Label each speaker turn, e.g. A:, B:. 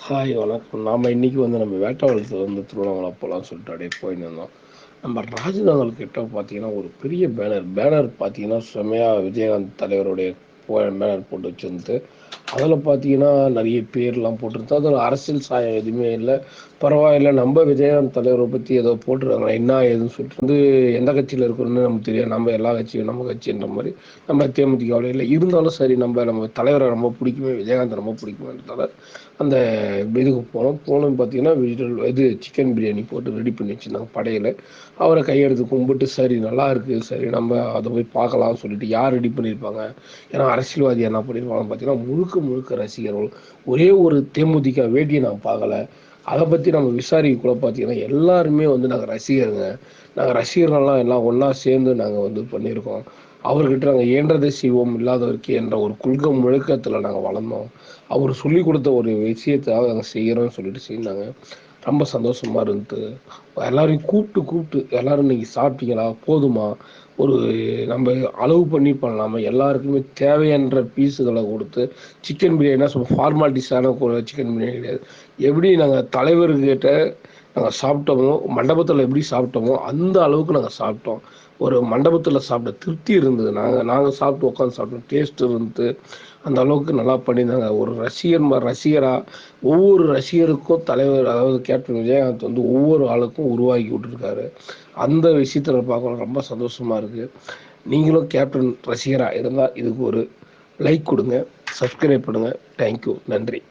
A: Hi வணக்கம். நாம இன்னைக்கு நம்ம வேட்டவலத்துல திருவண்ணாமலை போகலான்னு சொல்லிட்டு அப்படியே போயிருந்தோம். நம்ம ராஜ்நகர் கிட்ட பார்த்தீங்கன்னா ஒரு பெரிய பேனர் பார்த்தீங்கன்னா செம்மையா விஜயகாந்த் தலைவருடைய பேனர் போட்டு வச்சிருந்து, அதில் பார்த்தீங்கன்னா நிறைய பேர்லாம் போட்டிருந்து. அதில் அரசியல் சாயம் எதுவுமே இல்லை. பரவாயில்ல, நம்ம விஜயகாந்த் தலைவரை பற்றி ஏதோ போட்டிருக்காங்க, என்ன ஏதுன்னு சொல்லிட்டு எந்த கட்சியில் இருக்கிறோன்னு நமக்கு தெரியாது. நம்ம எல்லா கட்சியும் நம்ம கட்சின்ற மாதிரி நம்ம தேமுதிகவில் இல்லை. இருந்தாலும் சரி, நம்ம தலைவரை ரொம்ப பிடிக்குமே, விஜயகாந்த் ரொம்ப பிடிக்குமேன்றதால அந்த இதுக்கு போனோம் பார்த்தீங்கன்னா சிக்கன் பிரியாணி போட்டு ரெடி பண்ணி வச்சுருந்தாங்க படையில். அவரை கையெடுத்து கும்பிட்டு, சரி நல்லா இருக்குது, சரி நம்ம அதை போய் பார்க்கலாம்னு சொல்லிட்டு யார் ரெடி பண்ணியிருப்பாங்க. ஏன்னா அரசியல்வாதி என்ன பண்ணியிருப்பாங்கன்னு பார்த்தீங்கன்னா முழுக்க முழுக்க ரசிகர்கள். ஒரே ஒரு தேமுதிக வேட்டியை நான் பார்க்கல. அதை பற்றி நம்ம விசாரிக்க கூட பார்த்தீங்கன்னா எல்லாருமே நாங்கள் ரசிகருங்க, நாங்கள் ரசிகர்கள்லாம் எல்லாம் ஒன்றா சேர்ந்து நாங்கள் பண்ணியிருக்கோம். அவர்கிட்ட நாங்கள் இயன்றதை செய்வோம், இல்லாதவருக்கு என்ற ஒரு கொள்கை முழக்கத்தில் நாங்கள் வளர்ந்தோம். அவர் சொல்லி கொடுத்த ஒரு விஷயத்தாக நாங்கள் செய்கிறோம்னு சொல்லிட்டு செய்தாங்க. ரொம்ப சந்தோஷமா இருந்தது. எல்லாரையும் கூப்பிட்டு கூப்பிட்டு எல்லாரும் இன்னைக்கு சாப்பிட்டீங்களா, போதுமா, ஒரு நம்ம அளவு பண்ணி பண்ணலாமா, எல்லாருக்குமே தேவையன்ற பீஸுகளை கொடுத்து சிக்கன் பிரியாணினா சும்மா ஃபார்மாலிட்டிஸான சிக்கன் பிரியாணி கிடையாது. எப்படி நாங்கள் தலைவர்கிட்ட நாங்கள் சாப்பிட்டோமோ, மண்டபத்தில் எப்படி சாப்பிட்டோமோ அந்த அளவுக்கு நாங்கள் சாப்பிட்டோம். ஒரு மண்டபத்தில் சாப்பிட்ட திருப்தி இருந்தது. நாங்கள் சாப்பிட்டு உட்காந்து சாப்பிட்டோம், டேஸ்ட் இருந்து அந்த அளவுக்கு நல்லா பண்ணியிருந்தாங்க. ஒரு ரசிகராக ஒவ்வொரு ரசிகருக்கும் தலைவர், அதாவது கேப்டன் விஜயகாந்த் ஒவ்வொரு ஆளுக்கும் உருவாக்கி விட்டுருக்காரு. அந்த விஷயத்தில் பார்க்க ரொம்ப சந்தோஷமா இருக்குது. நீங்களும் கேப்டன் ரசிகராக இருந்தால் இதுக்கு ஒரு லைக் கொடுங்க, சப்ஸ்கிரைப் பண்ணுங்கள். தேங்க்யூ, நன்றி.